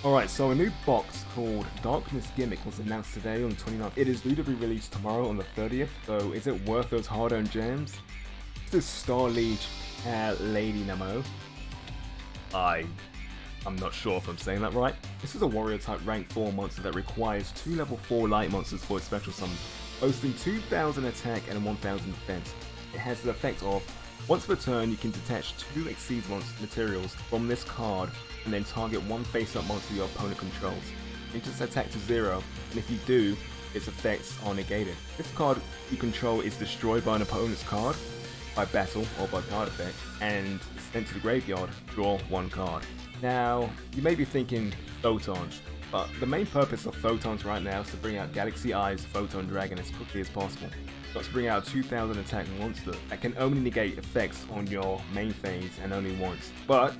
Alright, so a new box called Darkness Gimmick was announced today on the 29th. It is due to be released tomorrow on the 30th, so is it worth those hard-earned gems? This is Star Liege Lady Nemo. I'm not sure if I'm saying that right. This is a warrior type rank 4 monster that requires 2 level 4 light monsters for its special summon, boasting 2000 attack and 1000 defense. It has the effect of, once per turn you can detach 2 Exceed materials from this card and then target one face-up monster your opponent controls. Increase attack to 0, and if you do, its effects are negated. This card you control is destroyed by an opponent's card, by battle or by card effect, and sent to the graveyard, draw 1 card. Now, you may be thinking photons, but the main purpose of photons right now is to bring out Galaxy Eye's Photon Dragon as quickly as possible. Let's bring out a 2000 attack monster that can only negate effects on your main phase and only once. But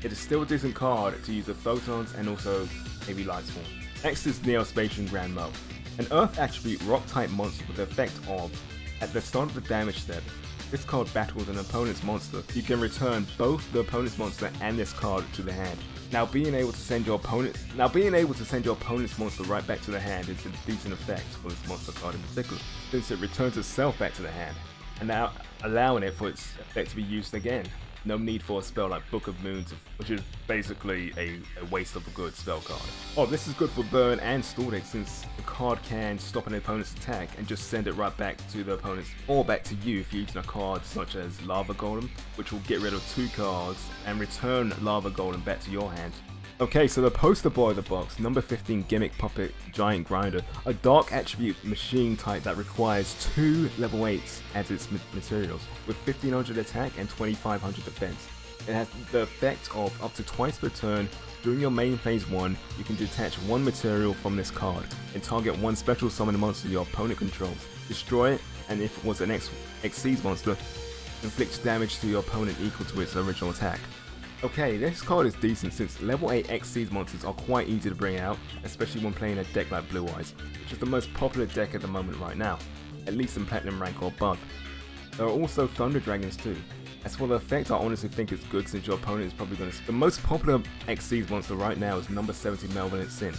it is still a decent card to use the photons and also maybe light swarm. Next is Neo-Spacian Grand Mo, an earth attribute rock type monster with the effect of, at the start of the damage step, this card battles an opponent's monster. You can return both the opponent's monster and this card to the hand. Now being able to send your opponent's monster right back to the hand is a decent effect for this monster card in particular, since it returns itself back to the hand, and now allowing it for its effect to be used again. No need for a spell like Book of Moons, which is basically a waste of a good spell card. Oh, this is good for burn and stall deck, since the card can stop an opponent's attack and just send it right back to the opponent's, or back to you if you're using a card such as Lava Golem, which will get rid of 2 cards and return Lava Golem back to your hand. Okay, so the poster boy of the box, number 15 Gimmick Puppet Giant Grinder, a dark attribute machine type that requires 2 level 8s as its materials, with 1500 attack and 2500 defense. It has the effect of up to twice per turn. During your main phase 1, you can detach 1 material from this card and target 1 special summon monster your opponent controls. Destroy it, and if it was an Exceed monster, inflicts damage to your opponent equal to its original attack. Okay, this card is decent since level 8 Exceed monsters are quite easy to bring out, especially when playing a deck like Blue Eyes, which is the most popular deck at the moment right now, at least in Platinum rank or above. There are also Thunder Dragons too. As for the effect, I honestly think it's good since your opponent is probably going to... The most popular Exceed monster right now is number 70 Malevolent Sin.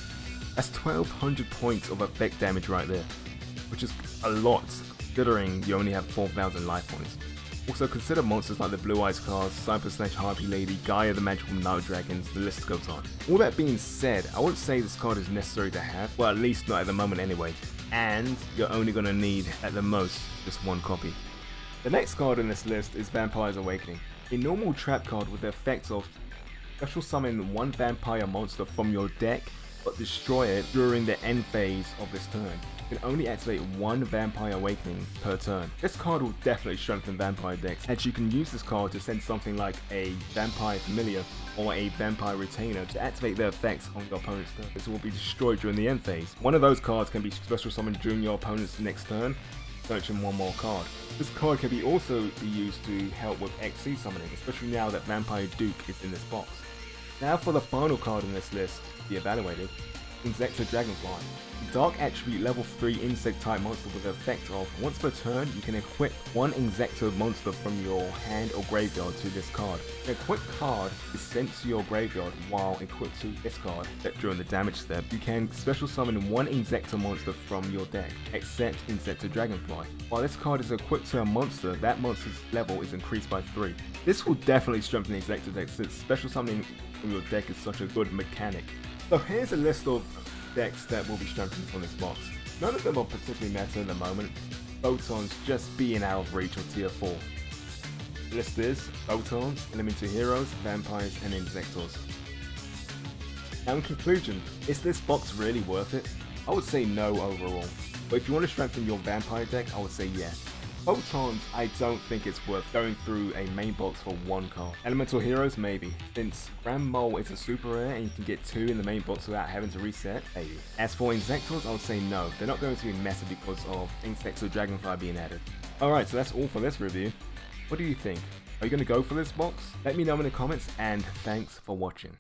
That's 1200 points of effect damage right there, which is a lot considering you only have 4000 life points. Also consider monsters like the Blue Eyes cards, Cyper/Harpy Lady, Gaia the Magical Night Dragons, the list goes on. All that being said, I wouldn't say this card is necessary to have, well at least not at the moment anyway, and you're only going to need at the most just 1 copy. The next card in this list is Vampire's Awakening, a normal trap card with the effect of special summon 1 vampire monster from your deck but destroy it during the end phase of this turn. You can only activate 1 Vampire Awakening per turn. This card will definitely strengthen vampire decks, as you can use this card to send something like a Vampire Familiar or a Vampire Retainer to activate their effects on your opponent's turn. This will be destroyed during the end phase. One of those cards can be special summoned during your opponent's next turn, searching 1 more card. This card can also be used to help with Exceed summoning, especially now that Vampire Duke is in this box. Now for the final card in this list to be evaluated, Inzektor Dragonfly. Dark attribute level 3 insect type monster with the effect of, once per turn you can equip 1 Inzektor monster from your hand or graveyard to this card. The equipped card is sent to your graveyard while equipped to this card. During the damage step, you can special summon 1 Inzektor monster from your deck, except Inzektor Dragonfly. While this card is equipped to a monster, that monster's level is increased by 3. This will definitely strengthen the Inzektor deck since special summoning from your deck is such a good mechanic. So here's a list of decks that will be strengthened from this box. None of them are particularly meta in the moment, Photons just being out of reach of tier 4. The list is Photons, Elemental Heroes, Vampires and Inzektors. Now in conclusion, is this box really worth it? I would say no overall, but if you want to strengthen your Vampire deck, I would say yeah. Photons, I don't think it's worth going through a main box for 1 card. Elemental Heroes, maybe, since Grand Mole is a super rare and you can get 2 in the main box without having to reset, maybe. As for Inzektors, I would say no, they're not going to be meta because of Inzektor Dragonfly being added. Alright, so that's all for this review. What do you think? Are you going to go for this box? Let me know in the comments, and thanks for watching.